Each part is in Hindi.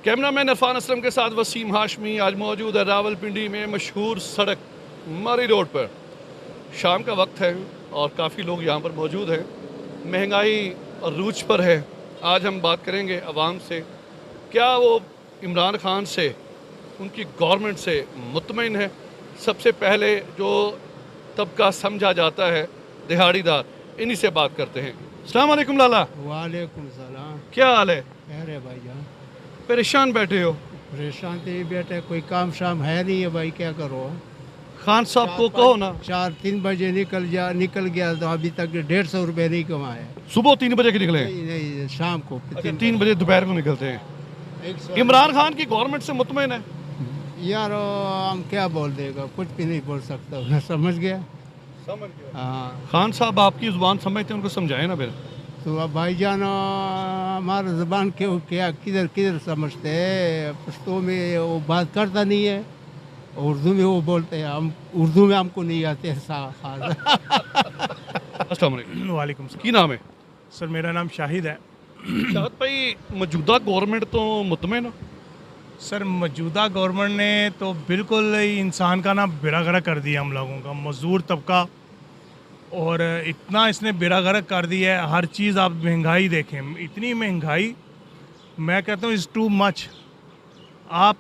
कैमरामैन इरफान असलम के साथ वसीम हाशमी आज मौजूद है रावलपिंडी में मशहूर सड़क मरी रोड पर। शाम का वक्त है और काफ़ी लोग यहाँ पर मौजूद हैं। महंगाई अरूज पर है। आज हम बात करेंगे आवाम से, क्या वो इमरान खान से, उनकी गवर्नमेंट से मुतमईन है। सबसे पहले जो तबका समझा जाता है दिहाड़ीदार, इन्हीं से बात करते हैं। अस्सलाम वालेकुम लाला। वालेकुम सलाम। क्या हाल है? अरे भाई जान, परेशान बैठे हो? परेशान तो ये बेटा, कोई काम शाम है नहीं है भाई, क्या करो। खान साहब को कहो ना, 4-3 बजे निकल गया तो अभी तक 150 रुपये नहीं कमाए। सुबह 3 बजे के निकले हैं। नहीं नहीं, शाम को अच्छा, 3 बजे दोपहर को निकलते हैं। इमरान खान की गवर्नमेंट से मुतमईन है? यार हम क्या बोल देगा, कुछ भी नहीं बोल सकता। मैं समझ गया। हाँ, खान साहब आपकी जुबान समझते हैं, उनको समझाए ना फिर। तो अब भाईजान हमारा ज़बान क्यों क्या किधर किधर समझते हैं। पश्तो में वो बात करता नहीं है, उर्दू में वो बोलते हैं, हम उर्दू में हमको नहीं आते हैं। अस्सलाम वालेकुम। वालेकुम सलाम। की नाम है? सर मेरा नाम शाहिद है। शाहिद भाई, मौजूदा गवर्नमेंट तो मुतमईन हो? सर मौजूदा गवर्नमेंट ने तो बिल्कुल इंसान का ना बेड़ा गर्क कर दिया हम लोगों का, मज़दूर तबका, और इतना इसने बेड़ा गर्क कर दिया है। हर चीज़ आप महंगाई देखें, इतनी महंगाई, मैं कहता हूँ इज़ टू मच। आप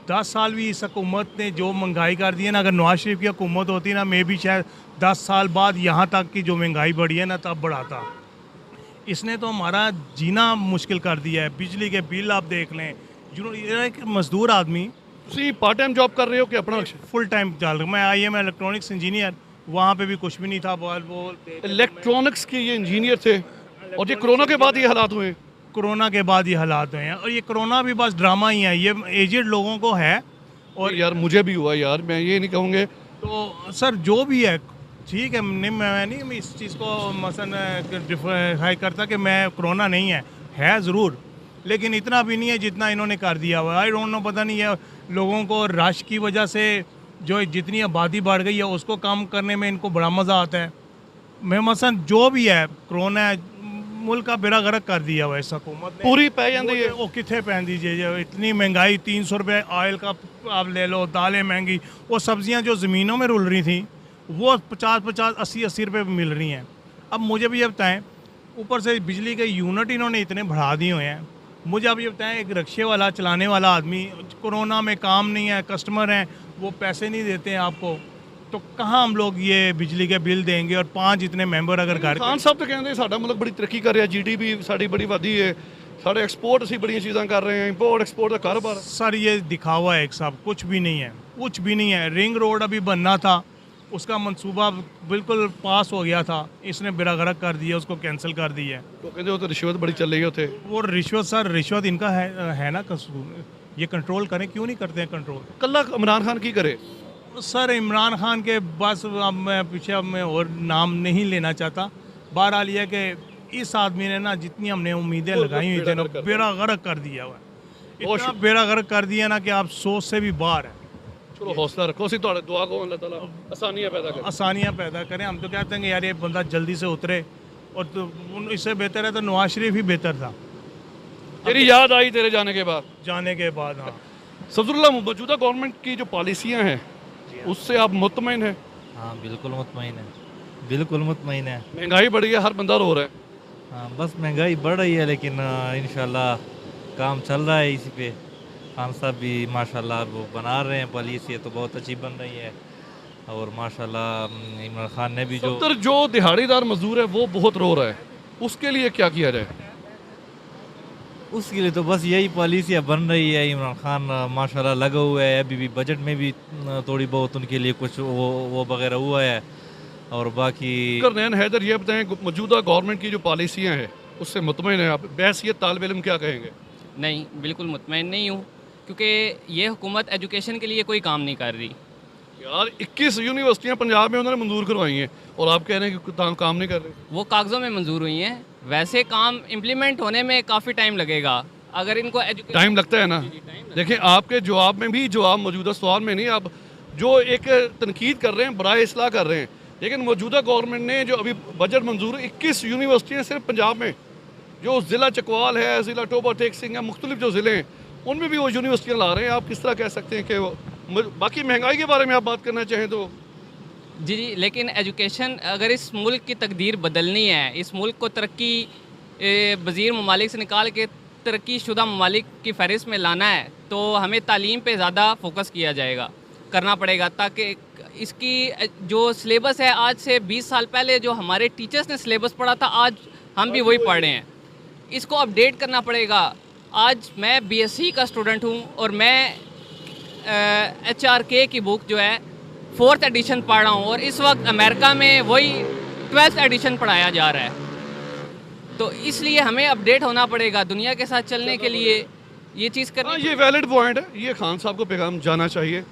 10 साल भी इस हुकूमत ने जो महंगाई कर दी है ना, अगर नवाज शरीफ की हुकूमत होती ना, मैं भी शायद 10 साल बाद यहाँ तक की जो महंगाई बढ़ी है ना तब बढ़ाता। इसने तो हमारा जीना मुश्किल कर दिया है। बिजली के बिल आप देख लें, ये एक मजदूर आदमी। ਤੁਸੀਂ पार्ट टाइम जॉब कर रहे हो कि अपना? फुल टाइम चल रहा, मैं IM इलेक्ट्रॉनिक्स इंजीनियर, वहाँ पे भी कुछ भी नहीं था। वो इलेक्ट्रॉनिक्स के ये इंजीनियर थे और ये कोरोना के बाद ये हालात हुए। कोरोना के बाद ये हालात हुए हैं, और ये कोरोना भी बस ड्रामा ही है, ये एजेड लोगों को है। और यार मुझे भी हुआ यार, मैं ये नहीं कहूँगे। तो सर जो भी है ठीक है, मैं नहीं इस चीज़ को मसलन हाई करता कि मैं कोरोना नहीं है ज़रूर, लेकिन इतना भी नहीं है जितना इन्होंने कर दिया हुआ। आई डोंट नो, पता नहीं है लोगों को रश की वजह से जो जितनी आबादी बढ़ गई है उसको कम करने में इनको बड़ा मज़ा आता है। मैं मसलन जो भी है कोरोना है, मुल्क का बेड़ा गर्क कर दिया हुआ इस हुकूमत ने। पूरी पै जाती है। वो कितने पहन दीजिए, इतनी महंगाई, 300 रुपये ऑयल का आप ले लो, दालें महंगी, वो सब्जियां जो ज़मीनों में रुल रही थी वो 50-50, 80-80 रुपये मिल रही हैं। अब मुझे भी ये बताएं, ऊपर से बिजली के यूनिट इन्होंने इतने बढ़ा दिए हुए हैं। मुझे अब ये बताएं, एक रिक्शे वाला चलाने वाला आदमी, कोरोना में काम नहीं है, कस्टमर हैं, वो पैसे नहीं देते हैं आपको, तो कहाँ हम लोग ये बिजली के बिल देंगे? और 5 इतने मेंबर अगर घर खान साहब तो कहते हैं साडा मुल्क बड़ी तरक्की कर रहा है, GDP साड़ी बड़ी वधी है, साढ़े एक्सपोर्ट असी बड़ी चीज़ां कर रहे हैं, इंपोर्ट एक्सपोर्ट का कारोबार। सर ये दिखावा है एक साहब, कुछ भी नहीं है, कुछ भी नहीं है। रिंग रोड अभी बनना था, उसका मंसूबा बिल्कुल पास हो गया था, इसने बेड़ा गर्क कर दिया, उसको कैंसिल कर दिया है। तो कहते हो तो रिश्वत बड़ी चल रही होते। वो रिश्वत, सर रिश्वत इनका है ना कसूर, ये कंट्रोल करें, क्यों नहीं करते हैं कंट्रोल? कल्ला इमरान खान की करे? सर इमरान खान के बस अब मैं पीछे, अब मैं और नाम नहीं लेना चाहता। बहरहाल ये कि इस आदमी ने ना जितनी हमने उम्मीदें लगाई हुई थी ना, बेड़ा गर्क कर दिया हुआ है। इतना बेड़ा गर्क कर दिया ना कि आप सोच से भी बाहर है। चलो हौसला रखो, सी तो दुआ को अल्लाह ताला आसानियां पैदा करे। आसानियाँ पैदा करें। हम तो कहते हैं कि यार ये बंदा जल्दी से उतरे, और तो इससे बेहतर है तो नवाज शरीफ ही बेहतर था। तेरी याद आई तेरे जाने के बाद? जाने के बाद हाँ। सब्जुल्लाह, मौजूदा गवर्नमेंट की जो पॉलिसियाँ हैं उससे आप मुतमईन हैं? हाँ बिल्कुल मुतमईन है, बिल्कुल मुतमईन है। महंगाई बढ़ी है, हर बंदा रो रहा है। हाँ बस महंगाई बढ़ रही है, लेकिन इंशाल्लाह काम चल रहा है इसी पे। खान साहब भी माशाल्लाह वो बना रहे हैं पॉलिसी, तो बहुत अच्छी बन रही है। और माशाल्लाह इमरान खान ने भी जो दिहाड़ीदार मजदूर है वो बहुत रो रहा है, उसके लिए क्या किया जाए? उसके लिए तो बस यही पॉलिसियाँ बन रही है। इमरान खान माशाल्लाह लगा हुआ है, अभी भी बजट में भी थोड़ी बहुत उनके लिए कुछ वो वगैरह हुआ है। और बाकी नैन हैदर, ये बताएं मौजूदा गवर्नमेंट की जो पॉलिसियाँ हैं उससे मुतमईन है आप? बहसियत तालिब इल्म क्या कहेंगे? नहीं, बिल्कुल मुतमईन नहीं हूँ, क्योंकि ये हुकूमत एजुकेशन के लिए कोई काम नहीं कर रही। यार 21 यूनिवर्सिटियाँ पंजाब में उन्होंने मंजूर करवाई हैं और आप कह रहे हैं कि काम नहीं कर रहे। वो कागज़ों में मंजूर हुई हैं, वैसे काम इम्प्लीमेंट होने में काफ़ी टाइम लगेगा। अगर इनको टाइम लगता है ना। देखिए आपके जवाब में भी, जवाब मौजूदा सवाल में नहीं, आप जो एक तनकीद कर रहे हैं, बराए इस्लाह कर रहे हैं, लेकिन मौजूदा गवर्नमेंट ने जो अभी बजट मंजूर, 21 यूनिवर्सिटियाँ सिर्फ पंजाब में, जो ज़िला चकवाल है, ज़िला टोबा टेक सिंह है, मुख्तलिफ जो ज़िले हैं, उनमें भी वो यूनिवर्सिटियाँ ला रहे हैं। आप किस तरह कह सकते हैं कि बाकी महंगाई के बारे में आप बात करना चाहें तो जी जी, लेकिन एजुकेशन अगर इस मुल्क की तकदीर बदलनी है, इस मुल्क को तरक्की वज़ीर ममालिक से निकाल के तरक्की शुदा ममालिक की फ़हरिस्त में लाना है, तो हमें तालीम पे ज़्यादा फोकस किया जाएगा, करना पड़ेगा, ताकि इसकी जो सिलेबस है आज से 20 साल पहले जो हमारे टीचर्स ने सिलेबस पढ़ा था, आज हम भी वही पढ़ रहे हैं। इसको अपडेट करना पड़ेगा। आज मैं बीएससी का स्टूडेंट हूँ और मैं HRK की बुक जो है 4th एडिशन पढ़ रहा हूँ, और इस वक्त अमेरिका में वही 12th एडिशन पढ़ाया जा रहा है। तो इसलिए हमें अपडेट होना पड़ेगा दुनिया के साथ चलने के लिए, ये चीज़ हाँ, करनी। ये वैलिड पॉइंट है। ये खान साहब को पैगाम जाना चाहिए।